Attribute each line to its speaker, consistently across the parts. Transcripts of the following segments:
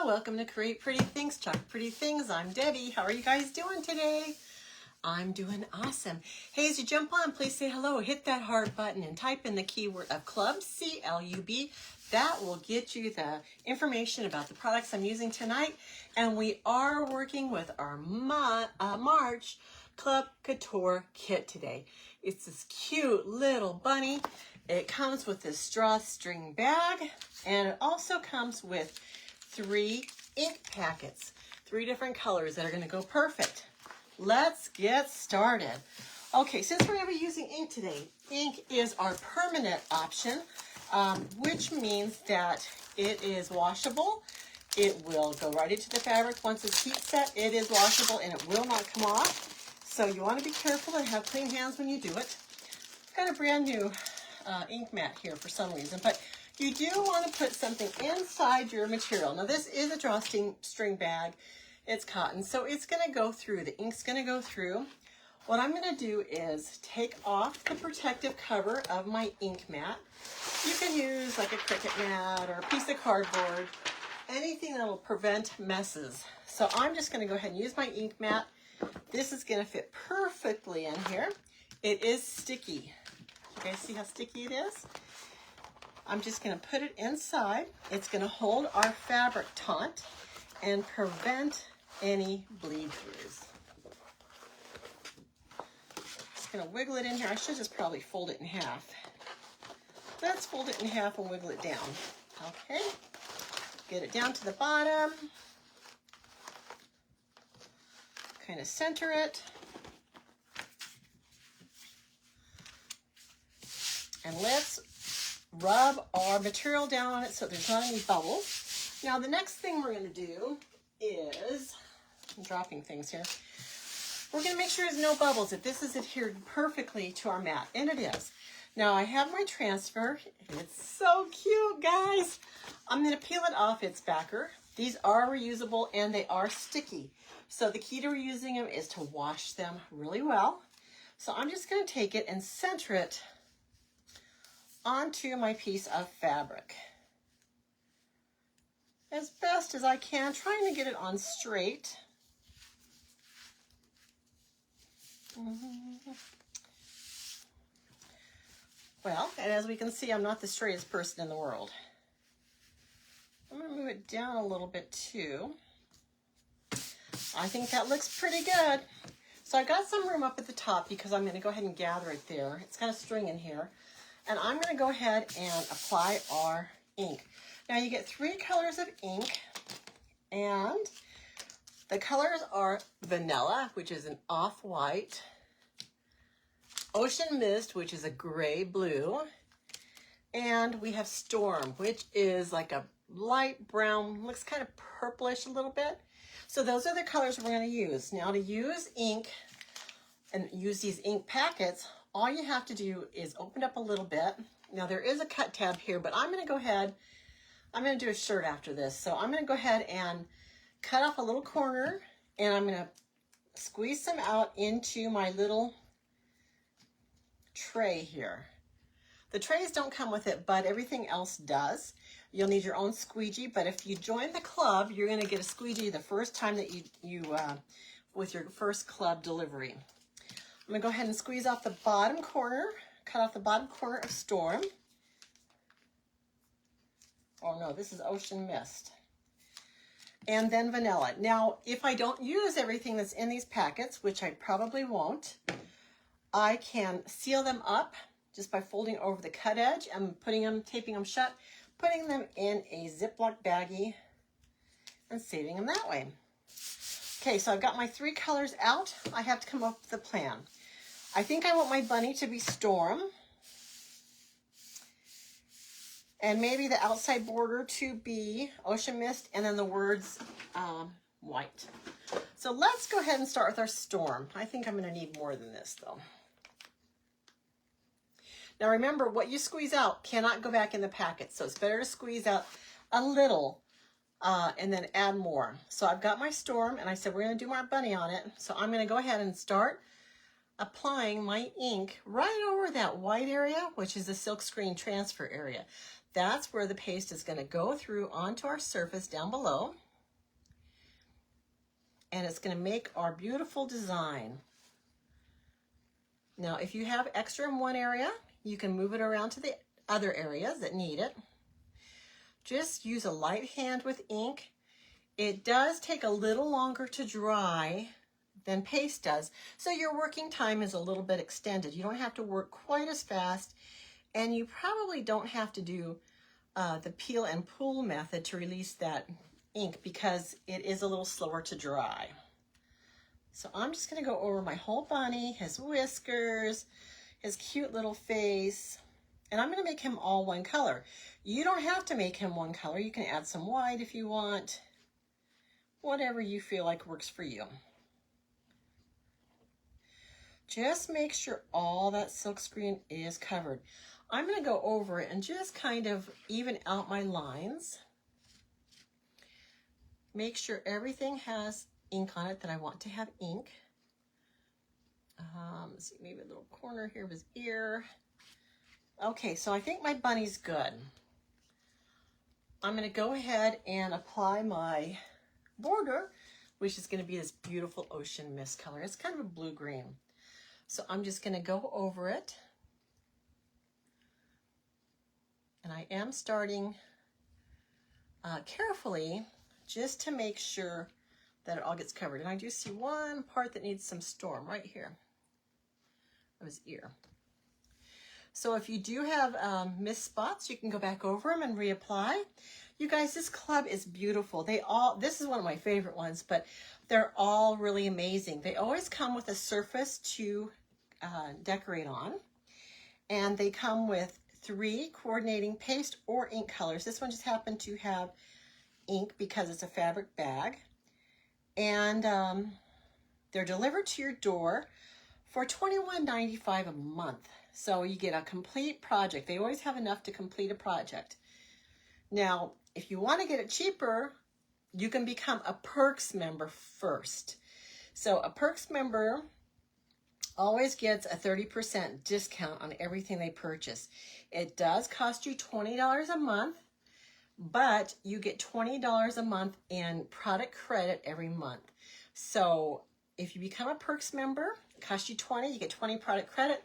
Speaker 1: welcome to Create Pretty Things, Chuck Pretty Things. I'm Debbie. How are you guys doing today? I'm doing awesome. Hey, as you jump on, please say hello. Hit that heart button and type in the keyword of club, C-L-U-B. That will get you the information about the products I'm using tonight. And we are working with our March Club Couture kit today. It's this cute little bunny. It comes with this drawstring bag, and it also comes with 3 ink packets, 3 different colors that are going to go perfect. Let's get started. Okay, since we're going to be using ink today, ink is our permanent option, which means that it is washable. It will go right into the fabric. Once it's heat set, it is washable and it will not come off. So you want to be careful and have clean hands when you do it. I've got a brand new ink mat here for some reason, but you do want to put something inside your material. Now this is a drawstring bag. It's cotton, so it's going to go through. The ink's going to go through. What I'm going to do is take off the protective cover of my ink mat. You can use like a Cricut mat or a piece of cardboard, anything that will prevent messes. So I'm just going to go ahead and use my ink mat. This is going to fit perfectly in here. It is sticky. You guys see how sticky it is? I'm just going to put it inside. It's going to hold our fabric taut and prevent any bleed throughs. Just going to wiggle it in here. I should just probably fold it in half. Let's fold it in half and wiggle it down. Okay. Get it down to the bottom. Kind of center it. And let's rub our material down on it so there's not any bubbles. Now the next thing we're going to do is, I'm dropping things here, we're going to make sure there's no bubbles, that this is adhered perfectly to our mat, and it is. Now I have my transfer. It's so cute, guys. I'm going to peel it off its backer. These are reusable and they are sticky. So the key to reusing them is to wash them really well. So I'm just going to take it and center it onto my piece of fabric as best as I can, trying to get it on straight. Well, and as we can see, I'm not the straightest person in the world. I'm going to move it down a little bit too. I think that looks pretty good. So I got some room up at the top because I'm going to go ahead and gather it there. It's got a string in here. And I'm going to go ahead and apply our ink. Now you get 3 colors of ink, and the colors are Vanilla, which is an off-white, Ocean Mist, which is a gray-blue, and we have Storm, which is like a light brown, looks kind of purplish a little bit. So those are the colors we're going to use. Now to use ink and use these ink packets, all you have to do is open up a little bit. Now there is a cut tab here, but I'm going to go ahead, I'm going to do a shirt after this. So I'm going to go ahead and cut off a little corner, and I'm going to squeeze some out into my little tray here. The trays don't come with it, but everything else does. You'll need your own squeegee, but if you join the club, you're going to get a squeegee the first time that you with your first club delivery. I'm going to go ahead and squeeze off the bottom corner, cut off the bottom corner of Storm. Oh no, this is Ocean Mist. And then Vanilla. Now, if I don't use everything that's in these packets, which I probably won't, I can seal them up just by folding over the cut edge and putting them, taping them shut, putting them in a Ziploc baggie and saving them that way. Okay, so I've got my 3 colors out. I have to come up with a plan. I think I want my bunny to be Storm, and maybe the outside border to be Ocean Mist, and then the words white. So let's go ahead and start with our Storm. I think I'm going to need more than this though. Now remember, what you squeeze out cannot go back in the packet, so it's better to squeeze out a little and then add more. So I've got my Storm, and I said we're going to do my bunny on it. So I'm going to go ahead and start applying my ink right over that white area, which is the silkscreen transfer area. That's where the paste is going to go through onto our surface down below. and it's going to make our beautiful design. Now, if you have extra in one area, you can move it around to the other areas that need it. Just use a light hand with ink. It does take a little longer to dry than paste does, so your working time is a little bit extended. You don't have to work quite as fast, and you probably don't have to do the peel and pull method to release that ink because it is a little slower to dry. So I'm just going to go over my whole bunny, his whiskers, his cute little face, and I'm going to make him all one color. You don't have to make him one color. You can add some white if you want, whatever you feel like works for you. Just make sure all that silkscreen is covered. I'm going to go over it and just kind of even out my lines. Make sure everything has ink on it that I want to have ink. Let's see, maybe a little corner here of his ear. Okay, so I think my bunny's good. I'm going to go ahead and apply my border, which is going to be this beautiful ocean mist color. It's kind of a blue-green. So I'm just going to go over it. And I am starting carefully just to make sure that it all gets covered. And I do see one part that needs some storm right here of his ear. So if you do have missed spots, you can go back over them and reapply. You guys, this club is beautiful. This is one of my favorite ones, but they're all really amazing. They always come with a surface to decorate on, and they come with 3 coordinating paste or ink colors. This one just happened to have ink because it's a fabric bag, and they're delivered to your door for $21.95 a month. So you get a complete project. They always have enough to complete a project. Now, if you want to get it cheaper, you can become a Perks member first. So a Perks member always gets a 30% discount on everything they purchase. It does cost you $20 a month, but you get $20 a month in product credit every month. So if you become a Perks member, it costs you $20, you get 20 product credit.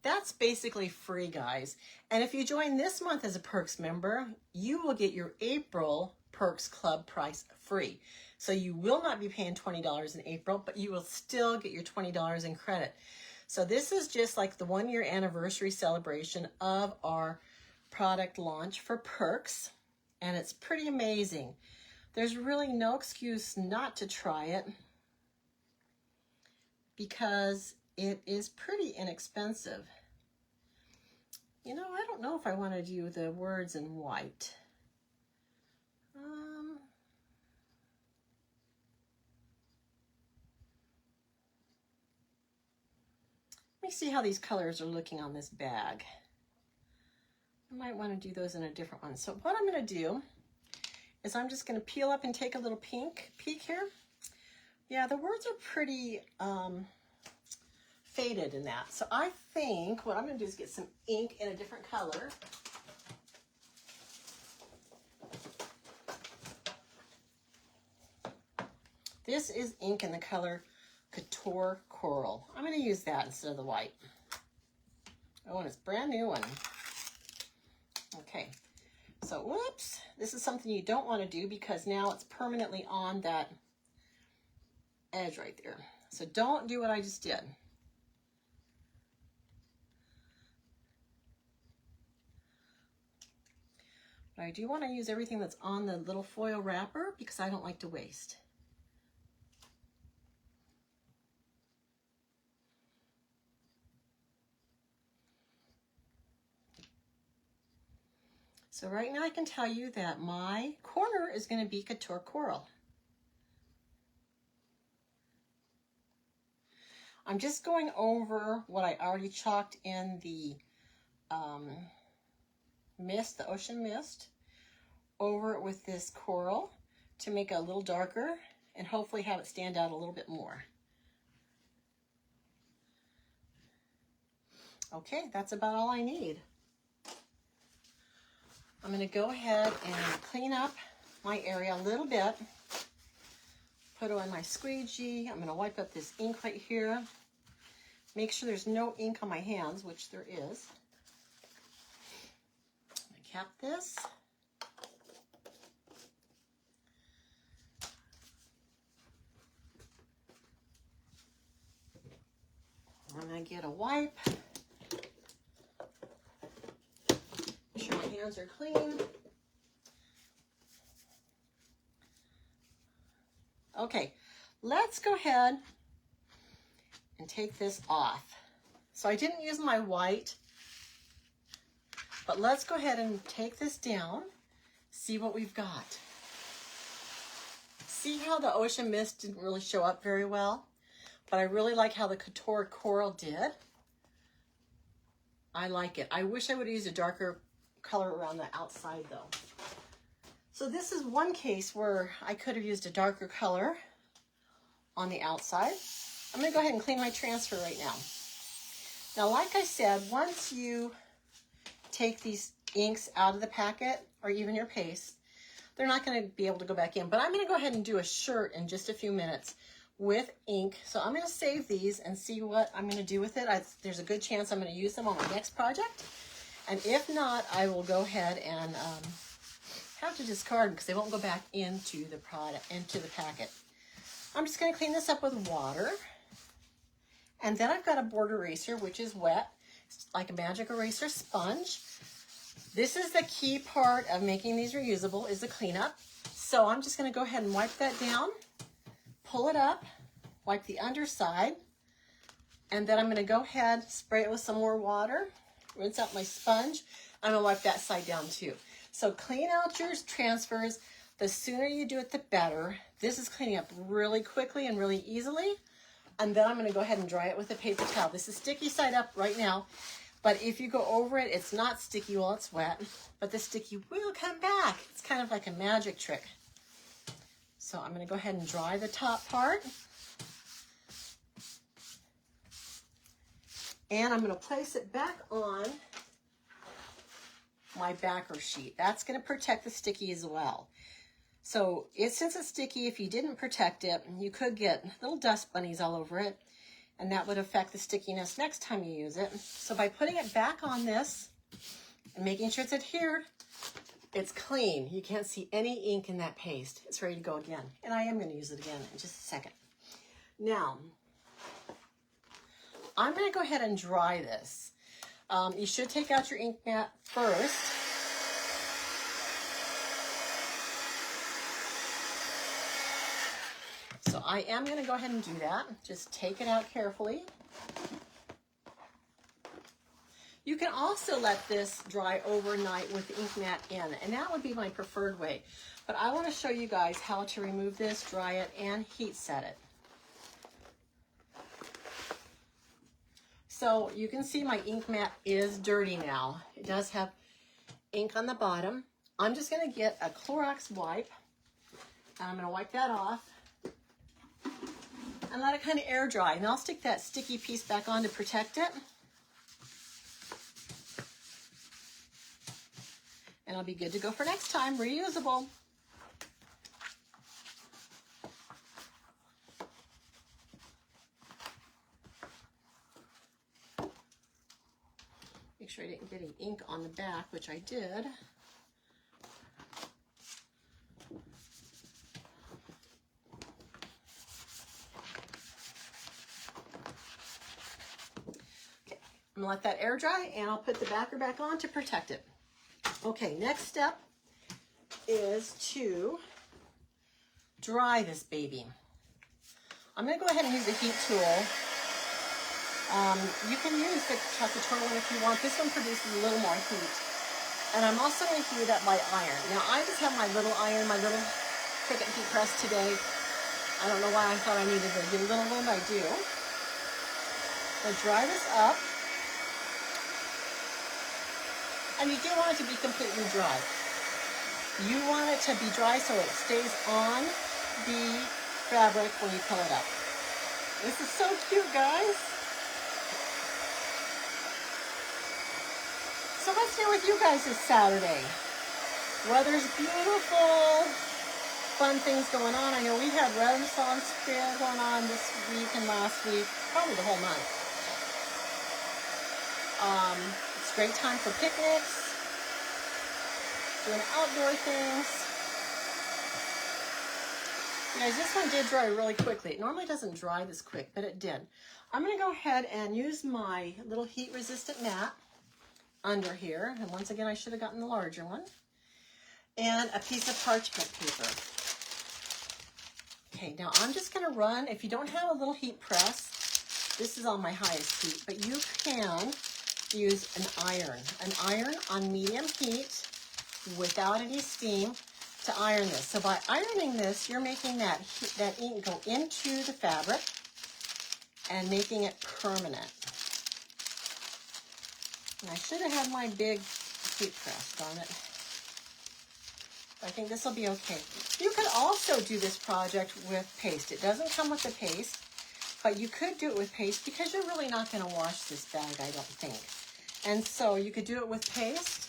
Speaker 1: That's basically free, guys. And if you join this month as a Perks member, you will get your April Perks Club price free. So you will not be paying $20 in April, but you will still get your $20 in credit. So this is just like the 1-year anniversary celebration of our product launch for Perks, and it's pretty amazing. There's really no excuse not to try it because it is pretty inexpensive. You know, I don't know if I want to do the words in white. Let me see how these colors are looking on this bag. I might want to do those in a different one. So what I'm going to do is I'm just going to peel up and take a little peek here. Yeah, the words are pretty faded in that. So I think what I'm going to do is get some ink in a different color. This is ink in the color Couture Coral. I'm going to use that instead of the white. Oh, and it's a brand new one. Okay, so whoops, this is something you don't want to do because now it's permanently on that edge right there. So don't do what I just did. But I do want to use everything that's on the little foil wrapper because I don't like to waste. So right now I can tell you that my corner is going to be Couture Coral. I'm just going over what I already chalked in the mist, the ocean mist, over it with this coral to make it a little darker and hopefully have it stand out a little bit more. Okay, that's about all I need. I'm going to go ahead and clean up my area a little bit. put on my squeegee. I'm going to wipe up this ink right here. Make sure there's no ink on my hands, which there is. I cap this. I'm going to get a wipe. Make sure my hands are clean. Okay, let's go ahead and take this off. So I didn't use my white, but let's go ahead and take this down, see what we've got. See how the ocean mist didn't really show up very well, but I really like how the Couture Coral did. I like it. I wish I would have used a darker color around the outside though. So this is one case where I could have used a darker color on the outside. I'm going to go ahead and clean my transfer right now. Now, like I said, once you take these inks out of the packet or even your paste, they're not going to be able to go back in. But I'm going to go ahead and do a shirt in just a few minutes with ink. So I'm going to save these and see what I'm going to do with it. There's a good chance I'm going to use them on my next project. And if not, I will go ahead and have to discard them because they won't go back into the packet. I'm just going to clean this up with water. And then I've got a board eraser, which is wet. It's like a magic eraser sponge. This is the key part of making these reusable, is the cleanup. So I'm just going to go ahead and wipe that down, pull it up, wipe the underside, and then I'm going to go ahead, spray it with some more water, rinse out my sponge. I'm going to wipe that side down too. So clean out your transfers. The sooner you do it, the better. This is cleaning up really quickly and really easily. And then I'm going to go ahead and dry it with a paper towel. This is sticky side up right now, but if you go over it, it's not sticky while it's wet, but the sticky will come back. It's kind of like a magic trick. So I'm going to go ahead and dry the top part. And I'm going to place it back on my backer sheet. That's going to protect the sticky as well. So since it's sticky, if you didn't protect it, you could get little dust bunnies all over it, and that would affect the stickiness next time you use it. So by putting it back on this and making sure it's adhered, it's clean. You can't see any ink in that paste. It's ready to go again. And I am going to use it again in just a second. Now, I'm going to go ahead and dry this. You should take out your ink mat first. So I am going to go ahead and do that. Just take it out carefully. You can also let this dry overnight with the ink mat in, and that would be my preferred way. But I want to show you guys how to remove this, dry it, and heat set it. So you can see my ink mat is dirty now. It does have ink on the bottom. I'm just going to get a Clorox wipe, and I'm going to wipe that off and let it kind of air dry. And I'll stick that sticky piece back on to protect it. And I'll be good to go for next time. Reusable. Make sure I didn't get any ink on the back, which I did. Okay, I'm gonna let that air dry, and I'll put the backer back on to protect it. Okay, next step is to dry this baby. I'm going to go ahead and use the heat tool. You can use the Chacotura one if you want. This one produces a little more heat. And I'm also going to heat it up by iron. Now, I just have my little iron, my little Cricut heat press today. I don't know why I thought I needed a little one, but I do. I'll dry this up. And you do want it to be completely dry. You want it to be dry so it stays on the fabric when you pull it up. This is so cute, guys. So what's new with you guys this Saturday? Weather's beautiful. fun things going on. I know we had Renaissance Fair going on this week and last week, probably the whole month. It's a great time for picnics, doing outdoor things. You guys, this one did dry really quickly. It normally doesn't dry this quick, but it did. I'm going to go ahead and use my little heat-resistant mat under here. And once again, I should have gotten the larger one. And a piece of parchment paper. Okay, now I'm just going to run. If you don't have a little heat press, this is on my highest heat, but you can use an iron on medium heat without any steam to iron this. So by ironing this, you're making that ink go into the fabric and making it permanent. And I should have had my big heat press, darn it. I think this will be okay. You could also do this project with paste. It doesn't come with the paste, but you could do it with paste because you're really not going to wash this bag, I don't think. And so you could do it with paste.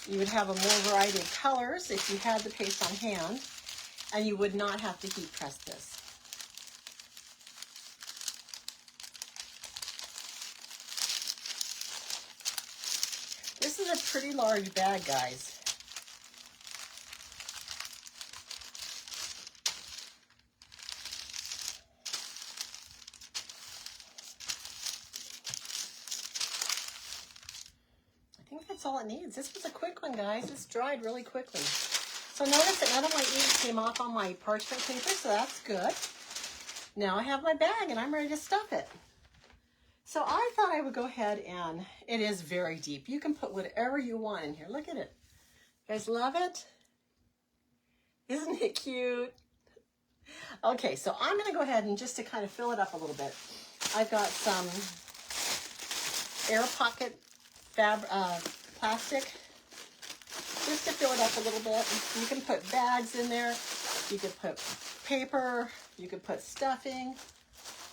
Speaker 1: You would have a more variety of colors if you had the paste on hand, and you would not have to heat press this. This is a pretty large bag, guys. I think that's all it needs. This was a quick one, guys. This dried really quickly. So notice that none of my ink came off on my parchment paper, so that's good. Now I have my bag and I'm ready to stuff it. So I thought I would go ahead and, it is very deep. You can put whatever you want in here. Look at it. You guys love it? Isn't it cute? Okay, so I'm going to go ahead and just to kind of fill it up a little bit. I've got some air pocket plastic just to fill it up a little bit. You can put bags in there. You could put paper. You could put stuffing.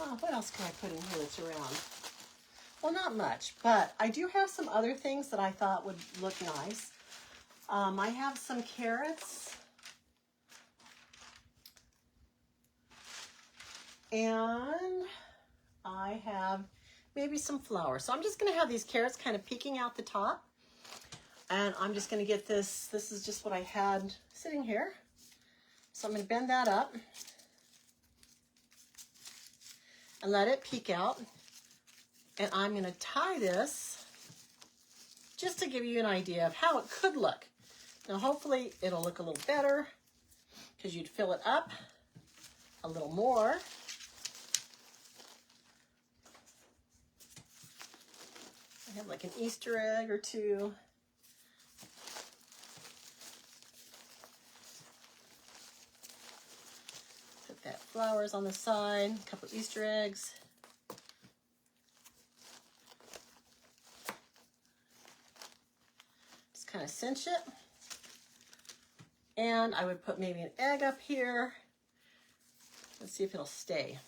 Speaker 1: Oh, what else can I put in here that's around? Well, not much, but I do have some other things that I thought would look nice. I have some carrots. And I have maybe some flowers. So I'm just going to have these carrots kind of peeking out the top. And I'm just going to get this. This is just what I had sitting here. So I'm going to bend that up and let it peek out. And I'm going to tie this just to give you an idea of how it could look. Now hopefully it'll look a little better because you'd fill it up a little more. I have like an Easter egg or two. Put that flowers on the side, a couple Easter eggs. Just kind of cinch it. And I would put maybe an egg up here. Let's see if it'll stay.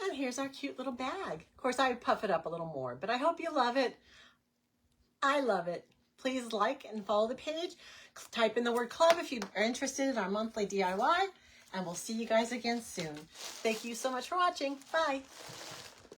Speaker 1: And here's our cute little bag. Of course, I would puff it up a little more, but I hope you love it. I love it. Please like and follow the page. Type in the word club if you are interested in our monthly DIY, and we'll see you guys again soon. Thank you so much for watching. Bye.